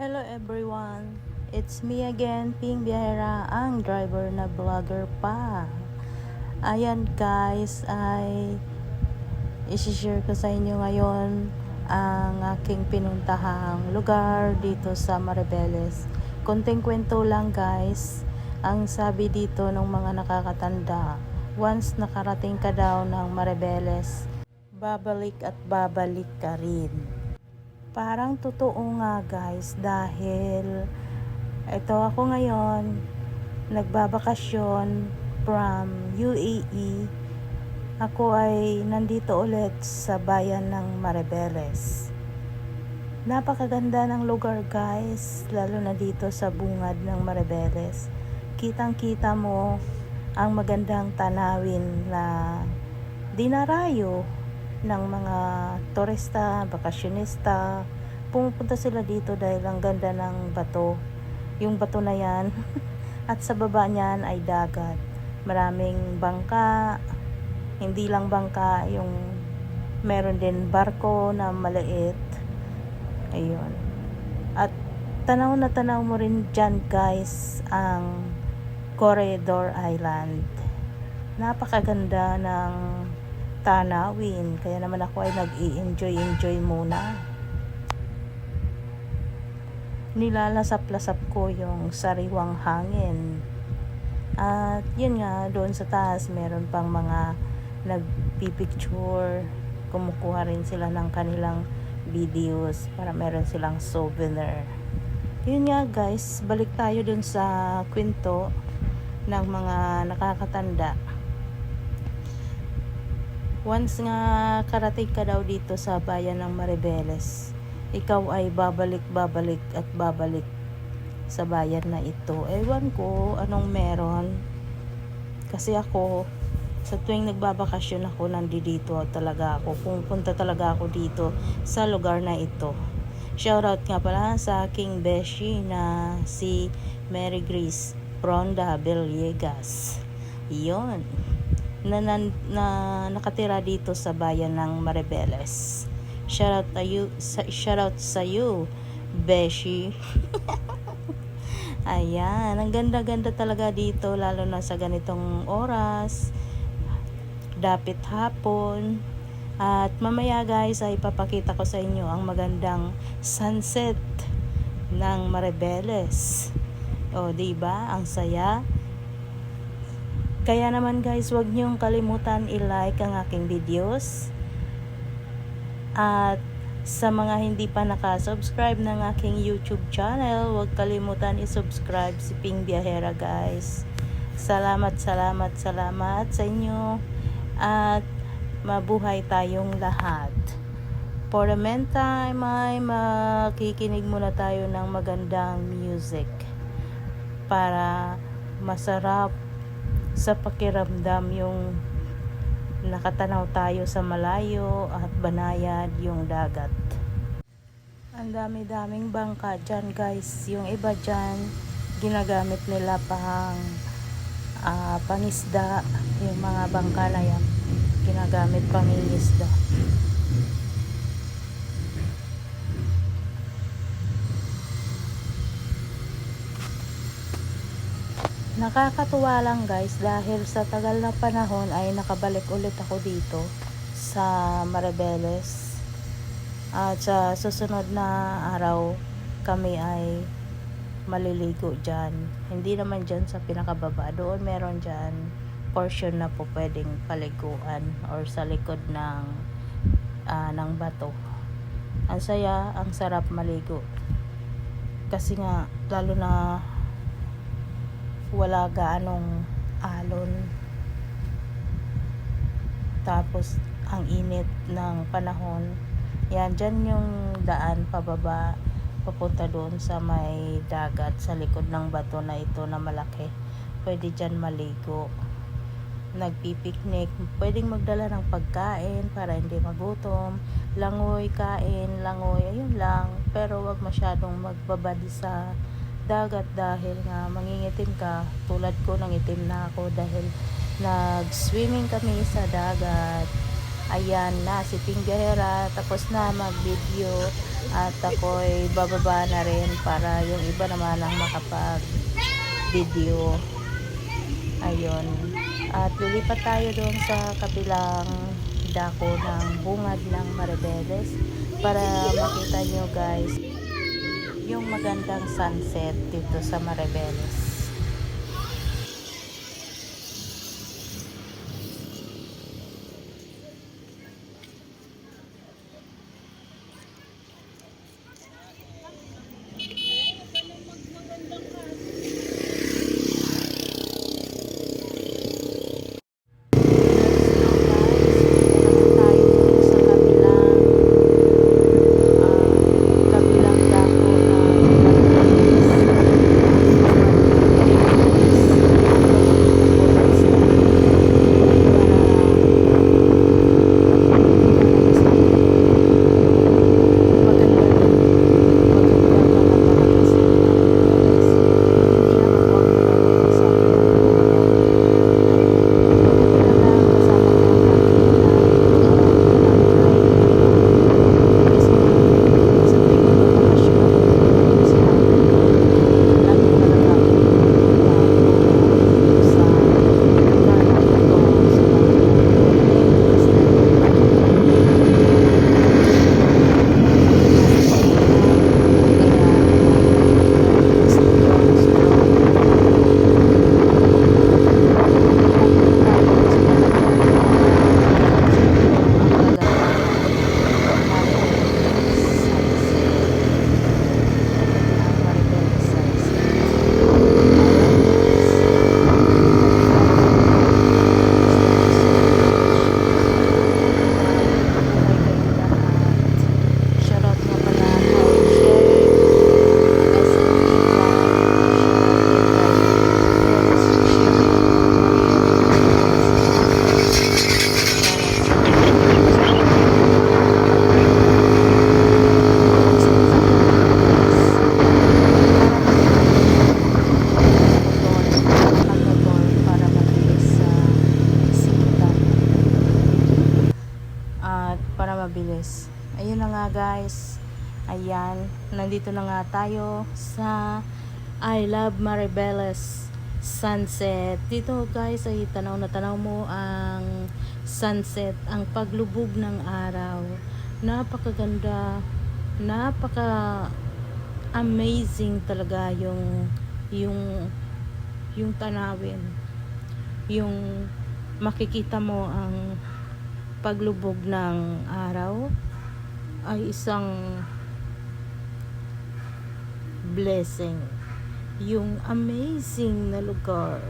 Hello everyone, it's me again, Ping Biyahera, ang driver na vlogger pa. Ayan guys, ay isi-share ko sa inyo ngayon ang aking pinuntahang lugar dito sa Maribeles. Konting kwento lang guys, ang sabi dito ng mga nakakatanda, once nakarating ka daw ng Maribeles, babalik at babalik ka rin. Parang totoo nga guys, dahil ito ako ngayon nagbabakasyon from UAE. Ako ay nandito ulit sa bayan ng Maribeles. Napakaganda ng lugar guys, lalo na dito sa bungad ng Maribeles. Kitang kita mo ang magandang tanawin na dinarayo ng mga turista, bakasyonista. Pumupunta sila dito dahil ang ganda ng bato. Yung bato na yan at sa baba niyan ay dagat. Maraming bangka, hindi lang bangka, yung meron din barko na maliit. Ayun. At tanaw na tanaw mo rin dyan guys ang Corridor Island. Napakaganda ng tanawin, kaya naman ako ay nag-i-enjoy muna. Nilalasap-lasap ko yung sariwang hangin. At yun nga, doon sa taas meron pang mga nagpipicture, kumukuha rin sila ng kanilang videos para meron silang souvenir. Yun nga guys, balik tayo doon sa kwento ng mga nakakatanda. Once nga karating ka daw dito sa bayan ng Maribeles, ikaw ay babalik at babalik sa bayan na ito. Ewan ko anong meron. Kasi ako, sa tuwing nagbabakasyon ako, nandito talaga ako. Pupunta talaga ako dito sa lugar na ito. Shoutout nga pala sa aking beshi na si Mary Grace Ronda Villegas. Yun. Na nakatira dito sa bayan ng Maribeles. Shoutout sa you, Beshi. Ayan, ang ganda-ganda talaga dito, lalo na sa ganitong oras, dapit hapon. At mamaya guys ay papakita ko sa inyo ang magandang sunset ng Maribeles. O, diba? Ang saya. Kaya naman guys, huwag niyong kalimutan i-like ang aking videos. At sa mga hindi pa nakasubscribe ng aking YouTube channel, huwag kalimutan i-subscribe si Ping Biyahera guys. Salamat sa inyo. At mabuhay tayong lahat. For the meantime ay makikinig muna tayo ng magandang music para masarap sa pakiramdam yung nakatanaw tayo sa malayo at banayad yung dagat. Ang dami-daming bangka dyan guys. Yung iba dyan ginagamit nila pang pangisda. Yung mga bangka na yan ginagamit pang ingisda. Nakakatuwa lang guys, dahil sa tagal na panahon ay nakabalik ulit ako dito sa Maribeles. At sa susunod na araw kami ay maliligo dyan. Hindi naman dyan sa pinakababa, doon meron dyan portion na po pwedeng paliguan or sa likod ng bato. Ang saya, ang sarap maligo. Kasi nga lalo na wala gaanong alon, tapos ang init ng panahon. Yan, dyan yung daan pababa papunta doon sa may dagat sa likod ng bato na ito na malaki. Pwede dyan maligo, nagpipiknik, pwedeng magdala ng pagkain para hindi magutom, langoy, kain, langoy, ayun lang. Pero wag masyadong magbabad sa dagat dahil nga mangingitim ka, tulad ko, nangitim na ako dahil nag-swimming kami sa dagat. Ayan na si Ping Biyahera, tapos na mag-video. At ako'y bababa na rin para yung iba naman ang makapag video. Ayun. At lilipat tayo doon sa kabilang dako ng bungad ng Maribeles para makita nyo guys yung magandang sunset dito sa Maribeles. Mabilis. Ayun na nga guys. Ayan, nandito na nga tayo sa I Love Maribeles sunset. Dito guys ay tanaw na tanaw mo ang sunset, ang paglubog ng araw. Napakaganda, napaka amazing talaga yung tanawin. Yung makikita mo ang paglubog ng araw ay isang blessing. Yung amazing na lugar.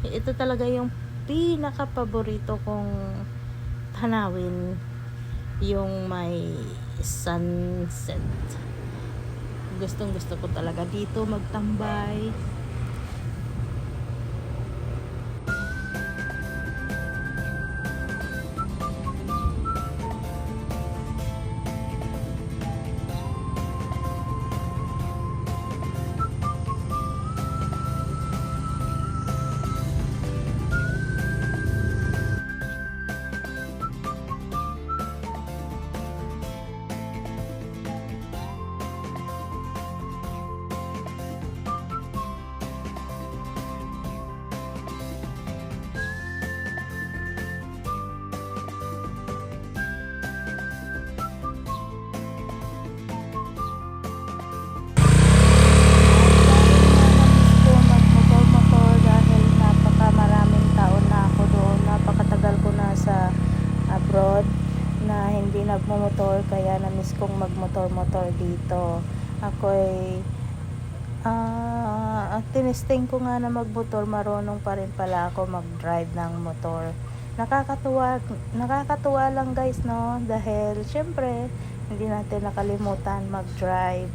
Ito talaga yung pinaka paborito kong tanawin, yung may sunset. Gustong gusto ko talaga dito magtambay. Na hindi nagmumotor, kaya na-miss kong magmotor-motor dito. Ako'y tinesting ko nga na magmotor, marunong pa rin pala ako mag-drive ng motor. Nakakatuwa lang guys, no? Dahil syempre hindi natin nakalimutan mag-drive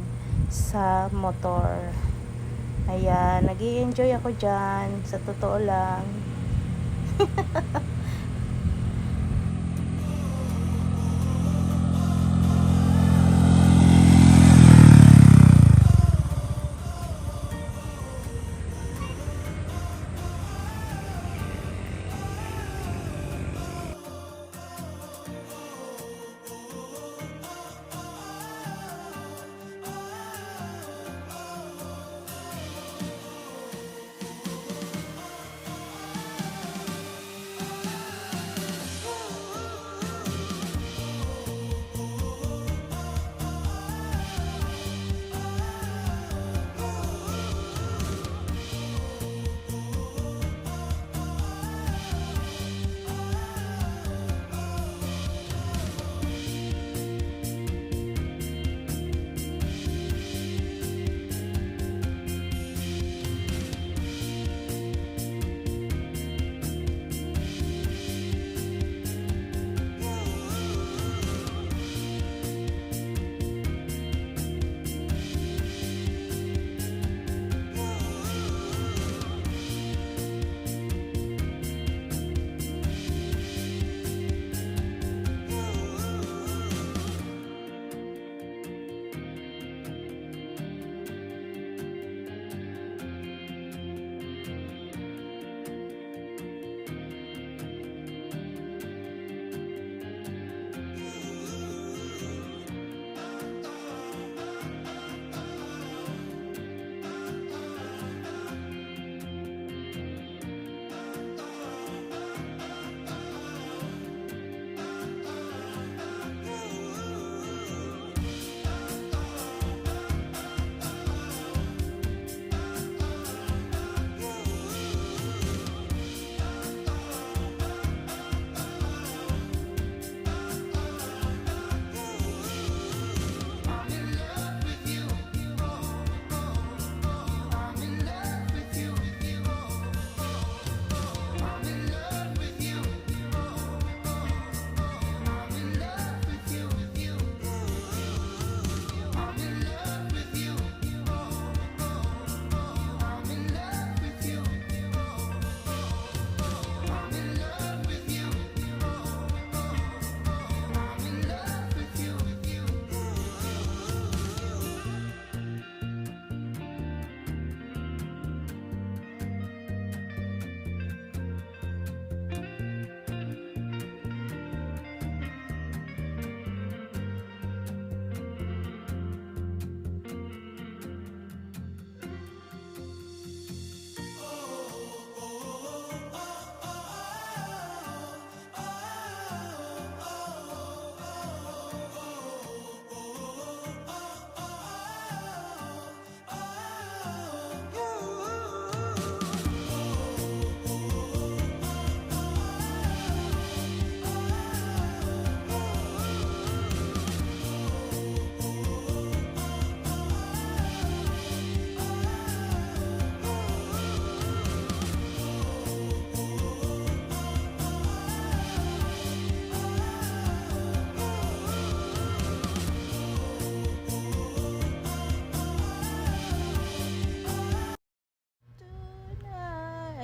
sa motor. Ayan, nag-i-enjoy ako dyan, sa totoo lang.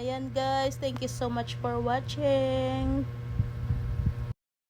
Ayan guys, thank you so much for watching.